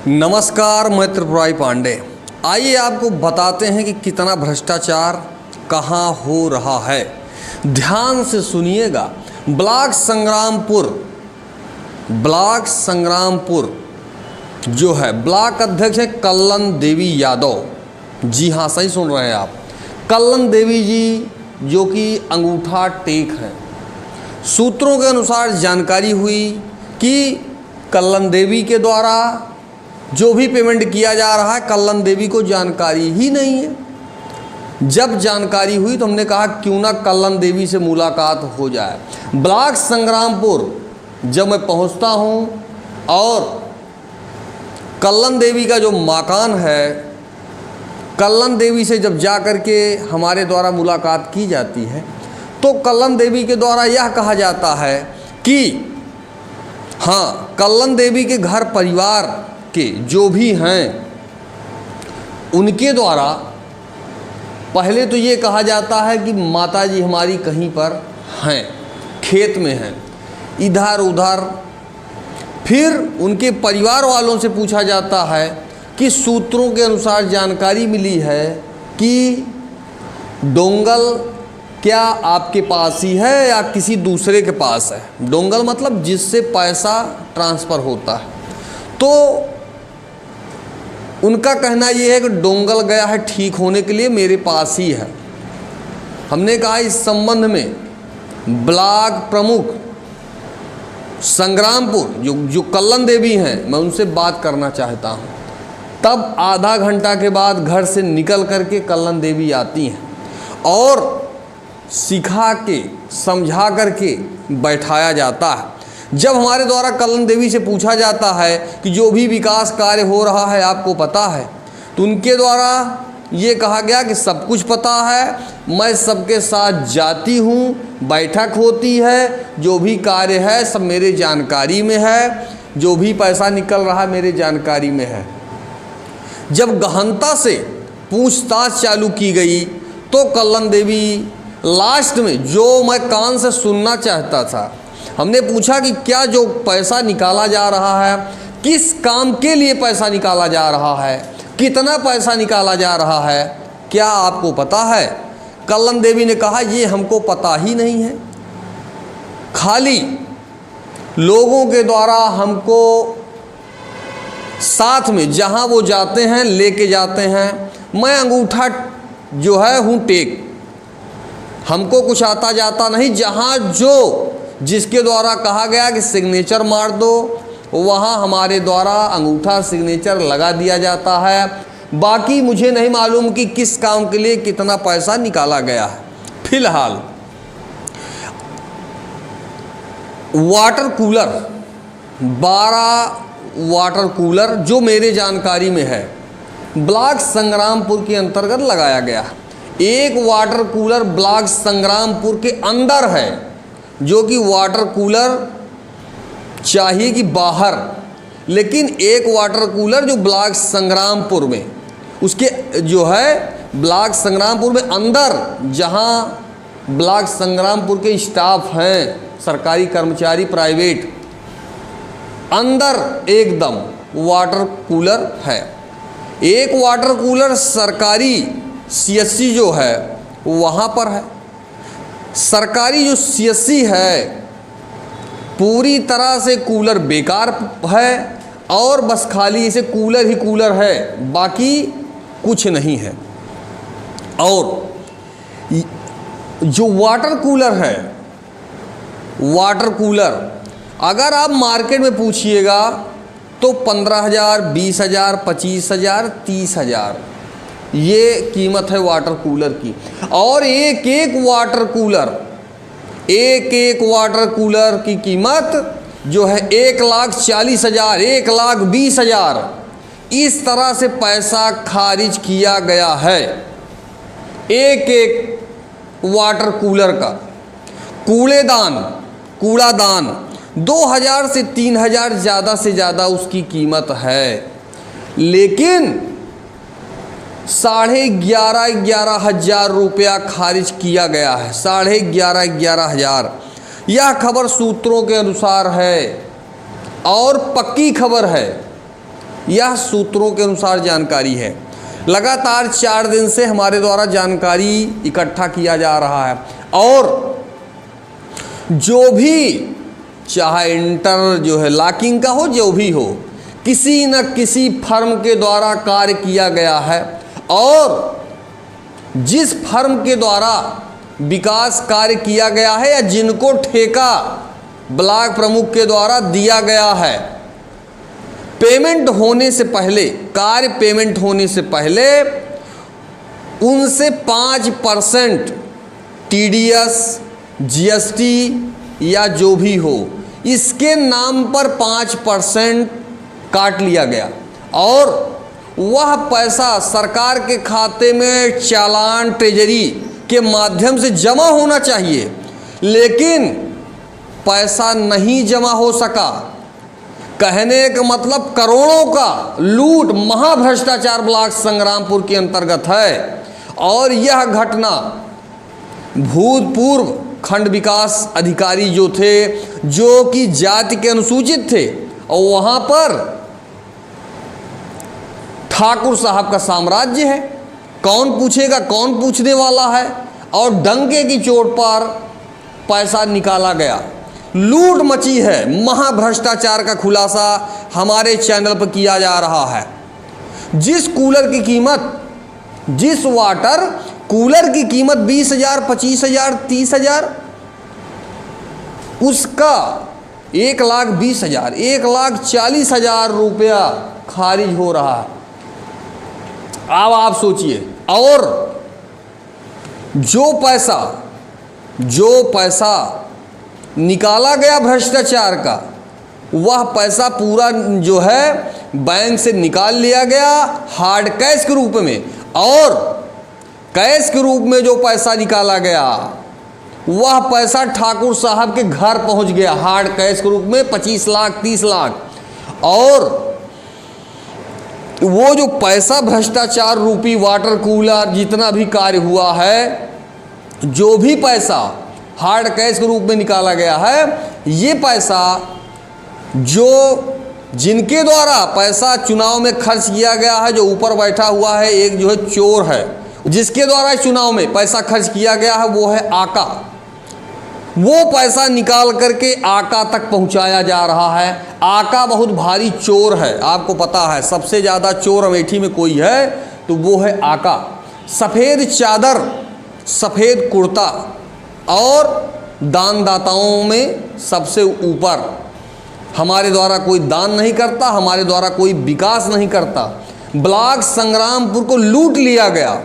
नमस्कार, मैं त्रिपुरारी पांडे। आइए आपको बताते हैं कि कितना भ्रष्टाचार कहाँ हो रहा है। ध्यान से सुनिएगा। ब्लॉक संग्रामपुर जो है, ब्लॉक अध्यक्ष है कल्लन देवी यादव। जी हाँ, सही सुन रहे हैं आप। कल्लन देवी जी जो कि अंगूठा टेक हैं। सूत्रों के अनुसार जानकारी हुई कि कल्लन देवी के द्वारा जो भी पेमेंट किया जा रहा है, कल्लन देवी को जानकारी ही नहीं है। जब जानकारी हुई तो हमने कहा क्यों ना कल्लन देवी से मुलाकात हो जाए। ब्लॉक संग्रामपुर जब मैं पहुंचता हूं और कल्लन देवी का जो मकान है, कल्लन देवी से जब जा कर के हमारे द्वारा मुलाकात की जाती है तो कल्लन देवी के द्वारा यह कहा जाता है कि हाँ, कल्लन देवी के घर परिवार के जो भी हैं उनके द्वारा पहले तो ये कहा जाता है कि माताजी हमारी कहीं पर हैं, खेत में हैं, इधर उधर। फिर उनके परिवार वालों से पूछा जाता है कि सूत्रों के अनुसार जानकारी मिली है कि डोंगल क्या आपके पास ही है या किसी दूसरे के पास है। डोंगल मतलब जिससे पैसा ट्रांसफ़र होता है। तो उनका कहना यह है कि डोंगल गया है ठीक होने के लिए, मेरे पास ही है। हमने कहा इस संबंध में ब्लॉक प्रमुख संग्रामपुर जो कल्लन देवी हैं, मैं उनसे बात करना चाहता हूँ। तब आधा घंटा के बाद घर से निकल करके कल्लन देवी आती हैं और सिखा के समझा करके बैठाया जाता है। जब हमारे द्वारा कल्लन देवी से पूछा जाता है कि जो भी विकास कार्य हो रहा है आपको पता है, तो उनके द्वारा ये कहा गया कि सब कुछ पता है, मैं सबके साथ जाती हूँ, बैठक होती है, जो भी कार्य है सब मेरे जानकारी में है, जो भी पैसा निकल रहा है मेरे जानकारी में है। जब गहनता से पूछताछ चालू की गई तो कल्लन देवी लास्ट में, जो मैं कान से सुनना चाहता था, हमने पूछा कि क्या जो पैसा निकाला जा रहा है, किस काम के लिए पैसा निकाला जा रहा है, कितना पैसा निकाला जा रहा है, क्या आपको पता है? कल्लन देवी ने कहा ये हमको पता ही नहीं है। खाली लोगों के द्वारा हमको साथ में जहां वो जाते हैं लेके जाते हैं। मैं अंगूठा जो है हूँ टेक, हमको कुछ आता जाता नहीं। जहां जो जिसके द्वारा कहा गया कि सिग्नेचर मार दो, वहाँ हमारे द्वारा अंगूठा सिग्नेचर लगा दिया जाता है। बाकी मुझे नहीं मालूम कि किस काम के लिए कितना पैसा निकाला गया है। फिलहाल वाटर कूलर, 12 वाटर कूलर जो मेरे जानकारी में है ब्लॉक संग्रामपुर के अंतर्गत लगाया गया। एक वाटर कूलर ब्लॉक संग्रामपुर के अंदर है, जो कि वाटर कूलर चाहिए कि बाहर, लेकिन एक वाटर कूलर जो ब्लॉक संग्रामपुर में, उसके जो है ब्लॉक संग्रामपुर में अंदर, जहां ब्लॉक संग्रामपुर के स्टाफ हैं, सरकारी कर्मचारी, प्राइवेट, अंदर एकदम वाटर कूलर है। एक वाटर कूलर सरकारी CSC जो है वहाँ पर है। सरकारी जो CSC है पूरी तरह से कूलर बेकार है और बस खाली इसे कूलर ही कूलर है, बाकी कुछ नहीं है। और जो वाटर कूलर है, वाटर कूलर अगर आप मार्केट में पूछिएगा तो 15,000, 20,000, 25,000, 30,000 ये कीमत है वाटर कूलर की। और एक एक वाटर कूलर की कीमत जो है 1,40,000, 1,20,000, इस तरह से पैसा खारिज किया गया है एक एक वाटर कूलर का। कूड़ादान 2,000 से 3,000 ज़्यादा से ज़्यादा उसकी कीमत है, लेकिन 11,500 रुपया खारिज किया गया है। 11,500। यह खबर सूत्रों के अनुसार है और पक्की खबर है। यह सूत्रों के अनुसार जानकारी है। लगातार 4 दिन से हमारे द्वारा जानकारी इकट्ठा किया जा रहा है और जो भी चाहे इंटर जो है लॉकिंग का हो, जो भी हो, किसी न किसी फर्म के द्वारा कार्य किया गया है और जिस फर्म के द्वारा विकास कार्य किया गया है या जिनको ठेका ब्लॉक प्रमुख के द्वारा दिया गया है, पेमेंट होने से पहले, कार्य पेमेंट होने से पहले उनसे 5% TDS, GST या जो भी हो, इसके नाम पर 5% काट लिया गया और वह पैसा सरकार के खाते में चालान ट्रेजरी के माध्यम से जमा होना चाहिए, लेकिन पैसा नहीं जमा हो सका। कहने का मतलब करोड़ों का लूट, महाभ्रष्टाचार ब्लॉक संग्रामपुर के अंतर्गत है और यह घटना भूतपूर्व खंड विकास अधिकारी जो थे, जो कि जाति के अनुसूचित थे, और वहाँ पर ठाकुर साहब का साम्राज्य है, कौन पूछेगा, कौन पूछने वाला है, और डंके की चोट पर पैसा निकाला गया, लूट मची है। महाभ्रष्टाचार का खुलासा हमारे चैनल पर किया जा रहा है। जिस कूलर की कीमत, जिस वाटर कूलर की कीमत 20,000, 25,000, 30,000, उसका 1,20,000, 1,40,000 रुपया खारिज हो रहा है। अब आप सोचिए, और जो पैसा निकाला गया भ्रष्टाचार का, वह पैसा पूरा जो है बैंक से निकाल लिया गया हार्ड कैश के रूप में, और कैश के रूप में जो पैसा निकाला गया वह पैसा ठाकुर साहब के घर पहुंच गया हार्ड कैश के रूप में 25 लाख, 30 लाख। और वो जो पैसा भ्रष्टाचार रूपी वाटर कूलर जितना भी कार्य हुआ है, जो भी पैसा हार्ड कैश के रूप में निकाला गया है, ये पैसा जो जिनके द्वारा पैसा चुनाव में खर्च किया गया है, जो ऊपर बैठा हुआ है एक जो है चोर है, जिसके द्वारा चुनाव में पैसा खर्च किया गया है, वो है आका। वो पैसा निकाल करके आका तक पहुंचाया जा रहा है। आका बहुत भारी चोर है, आपको पता है, सबसे ज़्यादा चोर अमेठी में कोई है तो वो है आका। सफ़ेद चादर, सफ़ेद कुर्ता और दानदाताओं में सबसे ऊपर। हमारे द्वारा कोई दान नहीं करता, हमारे द्वारा कोई विकास नहीं करता। ब्लॉक संग्रामपुर को लूट लिया गया,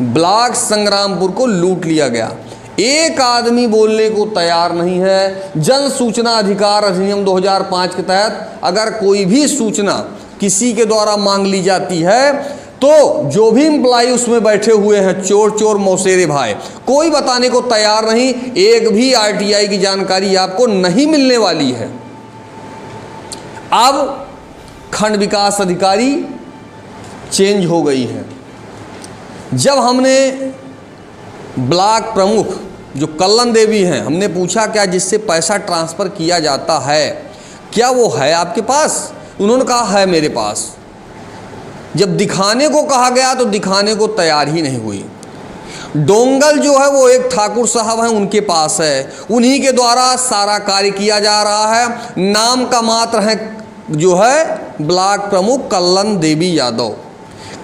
ब्लॉक संग्रामपुर को लूट लिया गया। एक आदमी बोलने को तैयार नहीं है। जन सूचना अधिकार अधिनियम 2005 के तहत अगर कोई भी सूचना किसी के द्वारा मांग ली जाती है तो जो भी एम्प्लॉय उसमें बैठे हुए हैं, चोर चोर मौसेरे भाई, कोई बताने को तैयार नहीं। एक भी RTI की जानकारी आपको नहीं मिलने वाली है। अब खंड विकास अधिकारी चेंज हो गई है। जब हमने ब्लॉक प्रमुख जो कल्लन देवी हैं, हमने पूछा क्या जिससे पैसा ट्रांसफ़र किया जाता है क्या वो है आपके पास? उन्होंने कहा है मेरे पास। जब दिखाने को कहा गया तो दिखाने को तैयार ही नहीं हुई। डोंगल जो है वो एक ठाकुर साहब हैं, उनके पास है, उन्हीं के द्वारा सारा कार्य किया जा रहा है। नाम का मात्र है जो है ब्लॉक प्रमुख कल्लन देवी यादव,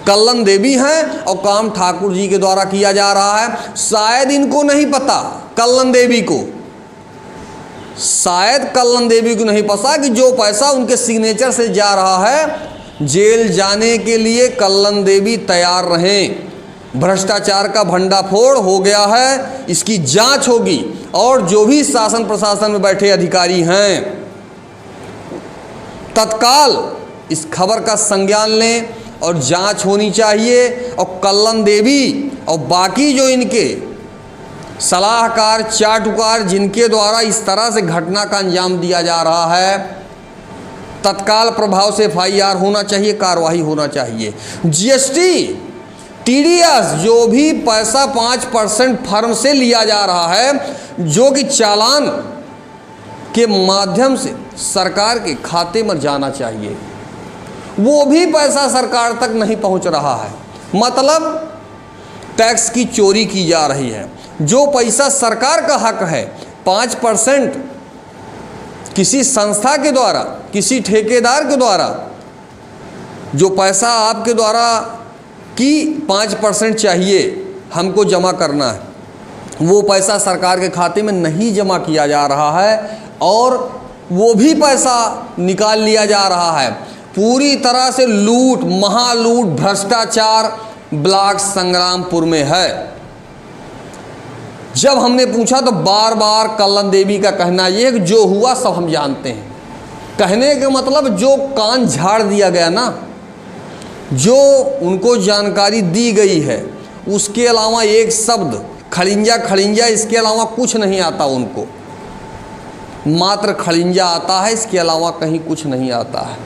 कल्लन देवी हैं और काम ठाकुर जी के द्वारा किया जा रहा है। शायद इनको नहीं पता, कल्लन देवी को, शायद कल्लन देवी को नहीं पता कि जो पैसा उनके सिग्नेचर से जा रहा है, जेल जाने के लिए कल्लन देवी तैयार रहें। भ्रष्टाचार का भंडाफोड़ हो गया है, इसकी जांच होगी और जो भी शासन प्रशासन में बैठे अधिकारी हैं तत्काल इस खबर का संज्ञान लें और जांच होनी चाहिए। और कल्लन देवी और बाकी जो इनके सलाहकार, चाटुकार, जिनके द्वारा इस तरह से घटना का अंजाम दिया जा रहा है, तत्काल प्रभाव से FIR होना चाहिए, कार्रवाई होना चाहिए। GST, TDS जो भी पैसा 5% फर्म से लिया जा रहा है, जो कि चालान के माध्यम से सरकार के खाते में जाना चाहिए। वो भी पैसा सरकार तक नहीं पहुंच रहा है। मतलब टैक्स की चोरी की जा रही है। जो पैसा सरकार का हक है 5% किसी संस्था के द्वारा, किसी ठेकेदार के द्वारा जो पैसा आपके द्वारा कि 5% चाहिए हमको जमा करना है, वो पैसा सरकार के खाते में नहीं जमा किया जा रहा है और वो भी पैसा निकाल लिया जा रहा है। पूरी तरह से लूट, महालूट, भ्रष्टाचार ब्लॉक संग्रामपुर में है। जब हमने पूछा तो बार बार कल्लन देवी का कहना यह कि जो हुआ सब हम जानते हैं। कहने का मतलब जो कान झाड़ दिया गया ना, जो उनको जानकारी दी गई है, उसके अलावा एक शब्द खड़िंजा खड़िंजा इसके अलावा कुछ नहीं आता उनको। मात्र खड़िंजा आता है, इसके अलावा कहीं कुछ नहीं आता है।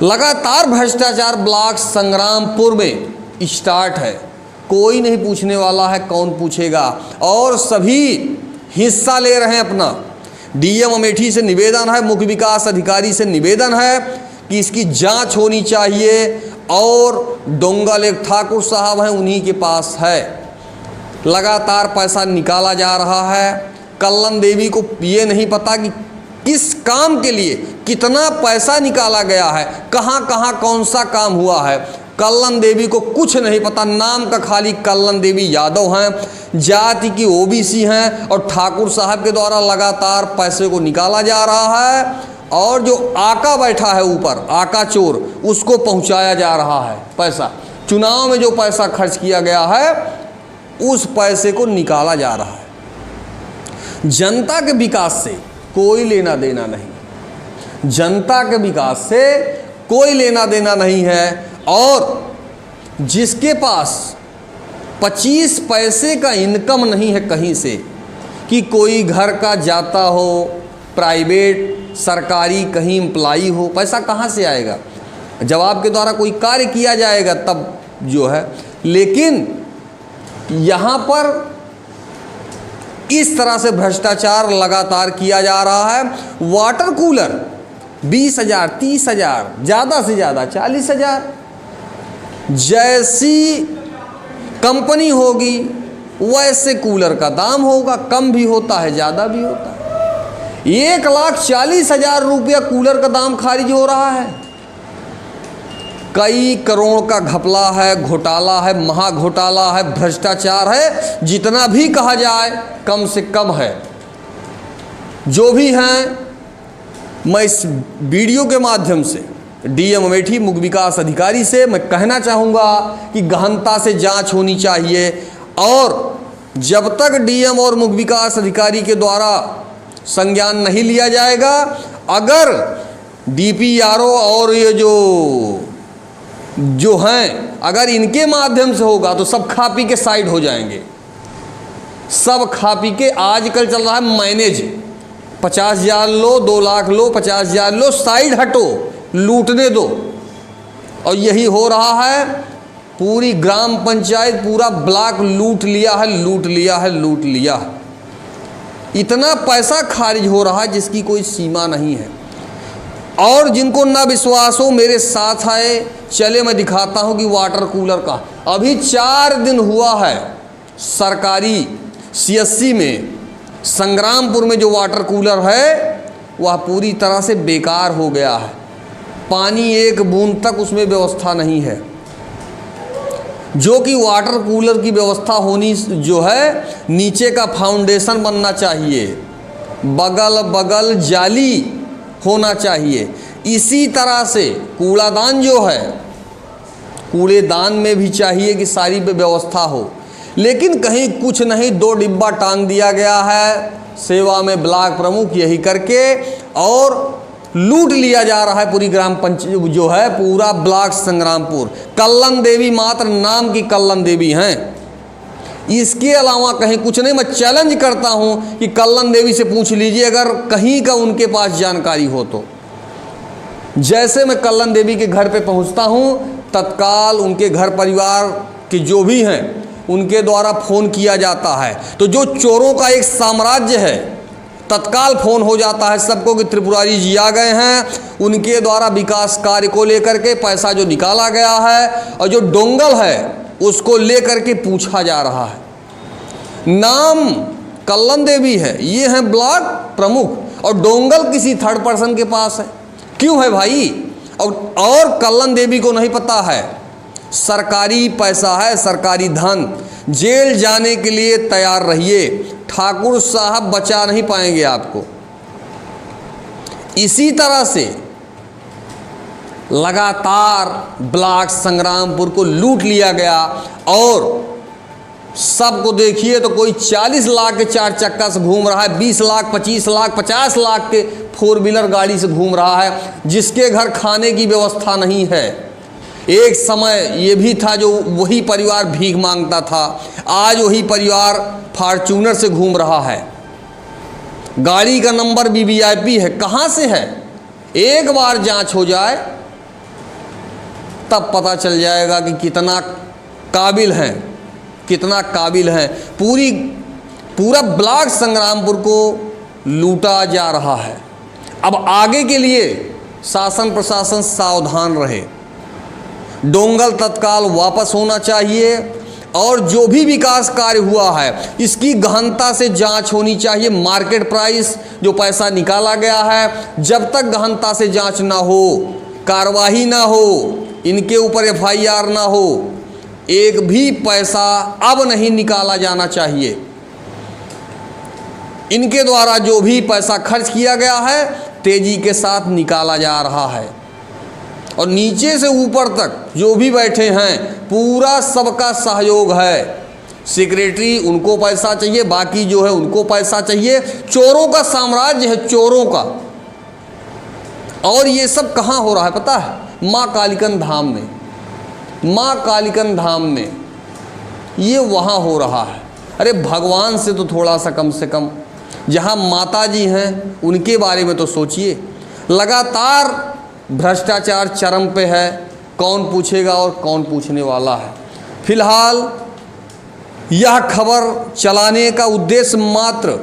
लगातार भ्रष्टाचार ब्लॉक संग्रामपुर में स्टार्ट है। कोई नहीं पूछने वाला है, कौन पूछेगा, और सभी हिस्सा ले रहे हैं अपना। डीएम अमेठी से निवेदन है, मुख्य विकास अधिकारी से निवेदन है कि इसकी जांच होनी चाहिए। और डोंगल एक ठाकुर साहब हैं, उन्हीं के पास है। लगातार पैसा निकाला जा रहा है। कल्लन देवी को ये नहीं पता कि किस काम के लिए कितना पैसा निकाला गया है, कहाँ कहाँ कौन सा काम हुआ है। कल्लन देवी को कुछ नहीं पता। नाम का खाली कल्लन देवी यादव हैं, जाति की ओबीसी हैं और ठाकुर साहब के द्वारा लगातार पैसे को निकाला जा रहा है। और जो आका बैठा है ऊपर, आका चोर, उसको पहुंचाया जा रहा है पैसा। चुनाव में जो पैसा खर्च किया गया है उस पैसे को निकाला जा रहा है। जनता के विकास से कोई लेना देना नहीं, जनता के विकास से कोई लेना देना नहीं है। और जिसके पास 25 पैसे का इनकम नहीं है कहीं से, कि कोई घर का जाता हो, प्राइवेट सरकारी कहीं एम्प्लॉई हो, पैसा कहाँ से आएगा? जब आपके द्वारा कोई कार्य किया जाएगा तब जो है। लेकिन यहाँ पर इस तरह से भ्रष्टाचार लगातार किया जा रहा है। वाटर कूलर 20,000, 30,000, ज़्यादा से ज़्यादा 40,000 जैसी कंपनी होगी वैसे कूलर का दाम होगा। कम भी होता है, ज़्यादा भी होता है। 1,40,000 रुपया कूलर का दाम खारिज हो रहा है। कई करोड़ का घपला है, घोटाला है, महाघोटाला है, भ्रष्टाचार है। जितना भी कहा जाए कम से कम है। जो भी हैं, मैं इस वीडियो के माध्यम से डीएम अमेठी, मुख्य विकास अधिकारी से मैं कहना चाहूँगा कि गहनता से जांच होनी चाहिए। और जब तक डीएम और मुख्य विकास अधिकारी के द्वारा संज्ञान नहीं लिया जाएगा, अगर डीपीआरओ और ये जो हैं, अगर इनके माध्यम से होगा तो सब खा पी के साइड हो जाएंगे। सब खा पी के, आजकल चल रहा है मैनेज, 50,000 लो, 2 लाख लो, 50,000 लो, साइड हटो, लूटने दो। और यही हो रहा है। पूरी ग्राम पंचायत, पूरा ब्लॉक लूट लिया है, लूट लिया है, लूट लिया है। इतना पैसा खारिज हो रहा है जिसकी कोई सीमा नहीं है। और जिनको ना विश्वास हो मेरे साथ आए, चले मैं दिखाता हूं कि वाटर कूलर का अभी 4 दिन हुआ है सरकारी सीएससी में, संग्रामपुर में जो वाटर कूलर है वह पूरी तरह से बेकार हो गया है। पानी एक बूंद तक उसमें व्यवस्था नहीं है। जो कि वाटर कूलर की व्यवस्था होनी जो है, नीचे का फाउंडेशन बनना चाहिए, बगल बगल जाली होना चाहिए। इसी तरह से कूड़ादान जो है, कूड़ेदान में भी चाहिए कि सारी व्यवस्था हो। लेकिन कहीं कुछ नहीं, 2 डिब्बा टांग दिया गया है सेवा में ब्लॉक प्रमुख यही करके, और लूट लिया जा रहा है पूरी ग्राम पंचायत जो है, पूरा ब्लॉक संग्रामपुर। कल्लन देवी मात्र नाम की कल्लन देवी हैं, इसके अलावा कहीं कुछ नहीं। मैं चैलेंज करता हूं कि कल्लन देवी से पूछ लीजिए अगर कहीं का उनके पास जानकारी हो तो। जैसे मैं कल्लन देवी के घर पे पहुंचता हूं, तत्काल उनके घर परिवार के जो भी हैं उनके द्वारा फ़ोन किया जाता है। तो जो चोरों का एक साम्राज्य है, तत्काल फोन हो जाता है सबको कि त्रिपुरारी जी आ गए हैं, उनके द्वारा विकास कार्य को लेकर के पैसा जो निकाला गया है और जो डोंगल है उसको लेकर के पूछा जा रहा है। नाम कल्लन देवी है, ये हैं ब्लॉक प्रमुख और डोंगल किसी थर्ड पर्सन के पास है। क्यों है भाई? और कल्लन देवी को नहीं पता है सरकारी पैसा है, सरकारी धन, जेल जाने के लिए तैयार रहिए, ठाकुर साहब बचा नहीं पाएंगे आपको। इसी तरह से लगातार ब्लॉक संग्रामपुर को लूट लिया गया और सबको देखिए तो कोई 40 लाख के 4 चक्का से घूम रहा है, 20 लाख 25 लाख 50 लाख के 4 व्हीलर गाड़ी से घूम रहा है, जिसके घर खाने की व्यवस्था नहीं है। एक समय ये भी था जो वही परिवार भीख मांगता था, आज वही परिवार फॉर्च्यूनर से घूम रहा है, गाड़ी का नंबर भी वीआईपी है। कहाँ से है? एक बार जांच हो जाए तब पता चल जाएगा कि कितना काबिल हैं, कितना काबिल हैं। पूरा ब्लॉक संग्रामपुर को लूटा जा रहा है। अब आगे के लिए शासन प्रशासन सावधान रहे, डोंगल तत्काल वापस होना चाहिए और जो भी विकास कार्य हुआ है इसकी गहनता से जांच होनी चाहिए। मार्केट प्राइस जो पैसा निकाला गया है, जब तक गहनता से जांच ना हो, कार्रवाई ना हो, इनके ऊपर एफआईआर ना हो, एक भी पैसा अब नहीं निकाला जाना चाहिए। इनके द्वारा जो भी पैसा खर्च किया गया है तेजी के साथ निकाला जा रहा है और नीचे से ऊपर तक जो भी बैठे हैं पूरा सबका सहयोग है। सेक्रेटरी उनको पैसा चाहिए, बाकी जो है उनको पैसा चाहिए। चोरों का साम्राज्य है, चोरों का। और ये सब कहाँ हो रहा है पता है? माँ कालिकन धाम में, माँ कालिकन धाम में ये वहाँ हो रहा है। अरे भगवान से तो थोड़ा सा कम से कम, जहाँ माता जी हैं उनके बारे में तो सोचिए। लगातार भ्रष्टाचार चरम पे है, कौन पूछेगा और कौन पूछने वाला है। फिलहाल यह खबर चलाने का उद्देश्य मात्र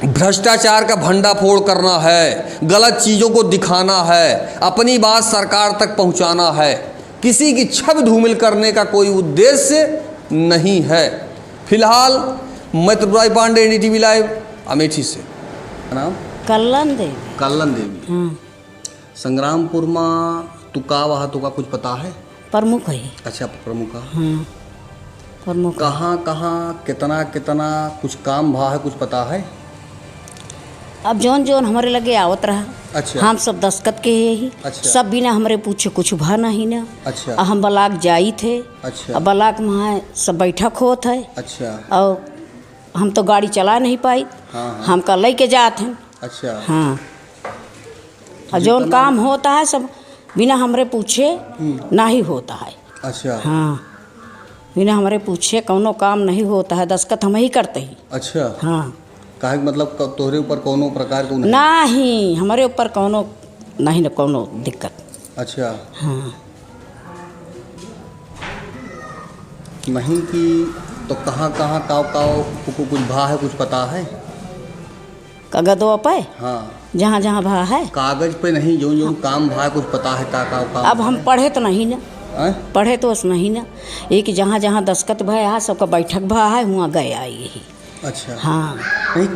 भ्रष्टाचार का भंडाफोड़ करना है, गलत चीज़ों को दिखाना है, अपनी बात सरकार तक पहुंचाना है। किसी की छवि धूमिल करने का कोई उद्देश्य नहीं है। फिलहाल मैं त्रिपुरारी पांडे, एनडीटीवी लाइव, अमेठी से। नाम कल्लन देवी। कल्लन देवी। संग्रामपुर में तुका वहाँ तुका कुछ पता है? प्रमुख है। अच्छा, प्रमुख। प्रमुख कहाँ कहाँ कितना कितना कुछ काम भा है, कुछ पता है? अब जौन जौन हमारे लगे आवत रहा। अच्छा। हम सब दस्खत के ही। अच्छा। सब बिना हमारे पूछे कुछ भा नहीं ना। अच्छा। हम बलाक जाई थे। अच्छा। अब बलाक में सब बैठक होत है। अच्छा। और हम तो गाड़ी चला नहीं पाई। हाँ। हम का लेके जात हैं। अच्छा। हाँ। और जौन काम होता है सब बिना हमारे पूछे ना ही होता है। अच्छा। हाँ, बिना हमारे पूछे कौनो काम नहीं होता है, दस्खत हम ही करते ही। अच्छा। हाँ। काहे मतलब तोहरे ऊपर कोनो प्रकार को नहीं, हमारे ऊपर कौनो नहीं न कौनो दिक्कत। अच्छा। हाँ। नहीं कि तो कहाँ कहाँ काव कुछ भा है, कुछ पता है? कागजों पे? हाँ। जहाँ जहाँ भा है कागज पे नहीं, जो जो काम भा है कुछ पता है का अब हम पढ़े तो नहीं ना। पढ़े तो उस नहीं ना। एक जहाँ जहाँ दस्खत भा है सबका बैठक भा है, वहाँ गए आई यही। अच्छा। हाँ। नहीं,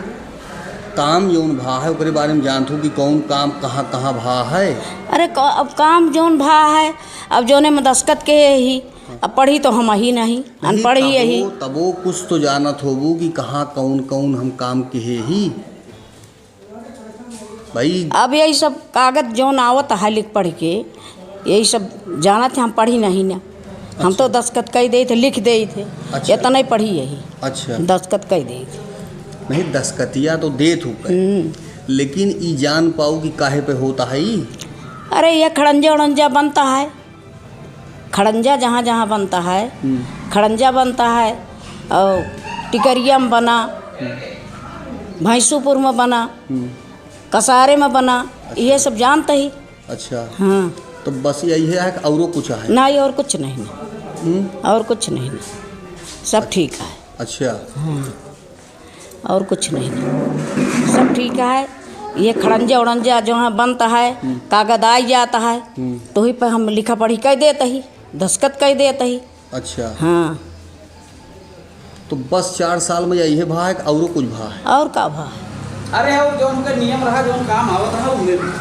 काम जौन भा है उसके बारे में जानत हूँ कि कौन काम कहाँ कहाँ भा है? अरे अब काम जौन भा है, अब जौने में दस्खत के ही, अब पढ़ी तो हम ही नहीं, अनपढ़ ही यही। तबो कुछ तो जानत होबू कि कहाँ कौन कौन हम काम के ही भाई। अब यही सब कागज जौन आवत है लिख पढ़ के, यही सब जाना थे, हम पढ़ी नहीं ना। हम तो दस्खत कही दे थे, लिख दे थे। अच्छा। इतना नहीं पढ़ी यही। अच्छा। दस्खत कही दे थे। नहीं, दस्खतिया तो दे थू, लेकिन ई जान पाऊ कि काहे पे होता है ई? अरे ये खड़ंजा उड़ंजा बनता है, खड़ंजा जहाँ जहाँ बनता है, खड़ंजा बनता है और टिकरिया में बना, भैंसूपुर में बना, कसारे में बना। अच्छा। ये सब जानते ही। अच्छा। हाँ। तो बस यही है कि औरों कुछ है? नहीं, और कुछ नहीं ना। और कुछ नहीं ना, सब ठीक है। अच्छा। हाँ। और कुछ नहीं, सब ठीक है। ये खड़ंजा उड़ंजा जो है बनता है, कागज आ जाता है तो ही पर हम लिखा पढ़ी कर देते ही, दस्खत कर देते ही। अच्छा, हाँ, तो बस 4 साल में यही भा है और कुछ भा है? और का भा है? अरे हो जो उनका नियम रहा, जो काम आवत रहा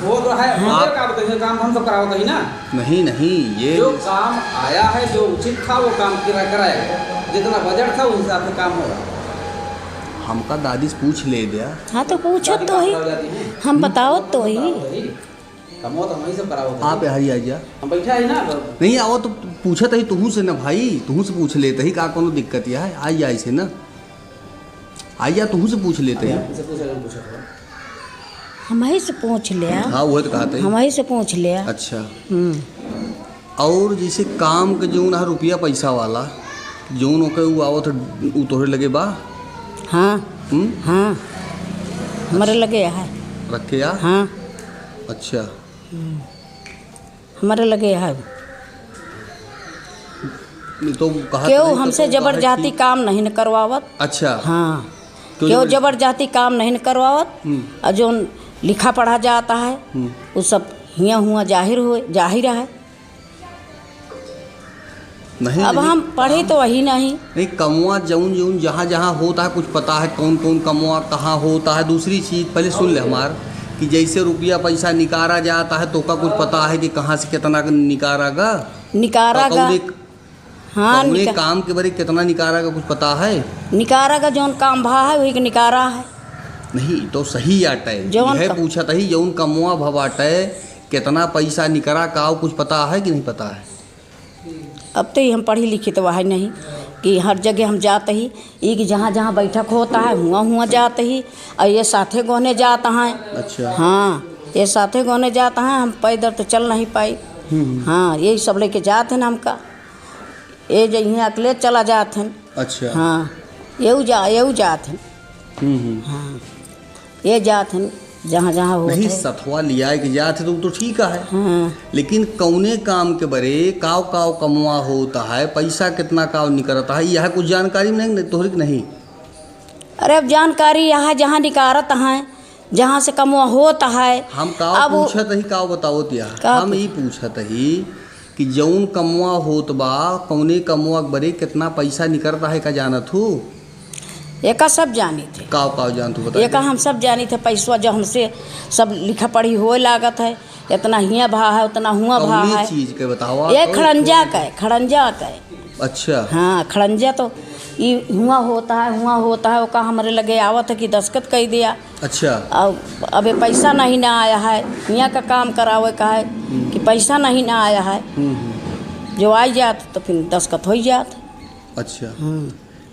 वो तो है। हाँ। का बताइए, काम हम सब करावत ही ना। नहीं नहीं, ये जो काम आया है, जो उचित था वो काम कराएगा, जितना बजट था उस हिसाब से काम होगा। हमका दादी से पूछ ले दिया। हाँ तो पूछो तो ही, हम बताओ तो ही। कमो तो हम ही सब करावत आप यहाँ आ जा, हम बैठा है ना। नहीं आओ तो पूछत ही तुहू से ना भाई, तुहू से पूछ लेते ही का कोनो दिक्कत यह है, आई जा ऐसे ना, आइया तुहू से पूछ लेते हैं। हम ही से पूछ लिया। हाँ वह तो कहते हैं, हम ही से पूछ लिया। अच्छा, और जैसे काम के जौन है रुपया पैसा वाला जौन ओके उ आवत उ तोहरे लगे बा? हाँ हाँ, हमारे लगे है। रखे या? हाँ, अच्छा, हमारे लगे है। तो कहा क्यों हमसे जबरदस्ती काम नहीं न करवावत? अच्छा, हाँ, क्यों जबरदस्ती काम नहीं न करवावत? और जो लिखा पढ़ा जाता है वो सब हिया हुआ जाहिर है। नहीं अब नहीं, हम पढ़े तो वही नहीं कमुआ जौन जौन जहाँ जहाँ होता है कुछ पता है, कौन कौन कमुआ कहाँ होता है। दूसरी चीज़ पहले सुन ले हमार, कि जैसे रुपया पैसा निकारा जाता है तो का कुछ पता है कि कहाँ से कितना निकारागा? हाँ, काम के बारे कितना निकारागा कुछ पता है? निकारागा जौन काम भा है वही के निकारा है। नहीं तो सही आटे यह पूछा था ही, जौन कमुआ भवाटे कितना पैसा निकरा का कुछ पता है कि नहीं पता है? अब तो हम पढ़ी लिखी तो वह नहीं कि हर जगह हम जाते ही, एक जहाँ जहाँ बैठक होता है हुआ जाते ही, और ये साथे गोने जाता है। अच्छा, हाँ, ये साथे गोने जाता है, हम पैदल तो चल नहीं पाई। हाँ, यही सब लेके जाते हैं हमका, ये जहीं अकेले चला जाते हैं। अच्छा, हाँ, ये जाते हैं। हाँ, ये जाते हैं जहाँ जहाँ हो। नहीं सथवा लिया के जाते तो ठीक है। हाँ, लेकिन कौने काम के बरे काव काव कमुआ होता है, पैसा कितना काव निकलता है, यह कुछ जानकारी नहीं तोहरी की नहीं? अरे अब जानकारी यहाँ जहाँ निकारत है, जहाँ से कमुआ होता है। हम काव पूछत ही काव बताओ तिया, हम यही पूछत ही कि जौन कमुआ होत बा कौने कमुआ के बरे कितना पैसा निकलता है का जानत हूँ? एका सब जानी थे। काव जान तू बता? एका हम सब जानी थे, पैसा जो हमसे सब लिखा पढ़ी होए लागत है, इतना हिया भा है उतना हुआ भा है। चीज के बताओ। ये खड़ंजा का है। अच्छा, हाँ, खड़ंजा तो ये हुआ होता है वो का हमारे लगे आवत है कि दस्खत कर दिया। अच्छा, अब पैसा नहीं ना आया है, यहाँ का काम करावे का है कि पैसा नहीं ना आया है, जो आ जात तो फिर दस्खत हो जात। अच्छा,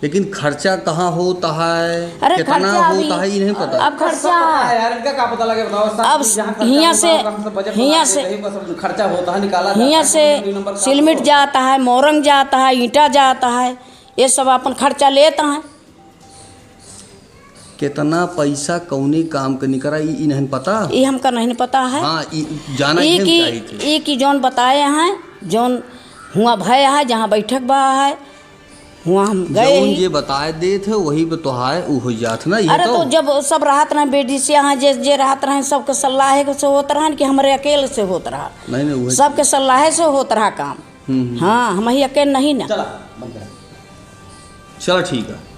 लेकिन खर्चा कहाँ होता है, अरे कितना होता है ये नहीं पता। अब खर्चा यार इनका क्या पता लगे बताओ? अब हिया से खर्चा होता है, निकाला हिया से सिलमिट जाता है, मोरंग जाता है, ईंटा जाता है, ये सब अपन खर्चा लेता है। कितना पैसा कौने काम के निकला ये नहीं पता? ये हमका नहीं पता है। हाँ, जाना ही चाहिए थे। ये की जौन बताए हैं, जौन हुआ भय है, जहाँ बैठक बा है हुआ हम गए। जौन जे बताए दे थे वही पे तो है उ हो जात ना। अरे तो जब सब राहत रहे बेटी से यहाँ जे राहत रहे सबके सलाह से होत रहा कि हमारे अकेले से होत रहा? नहीं सबके सलाह से होत रहा काम। हाँ, हम ही अकेले नहीं ना। चलो ठीक है।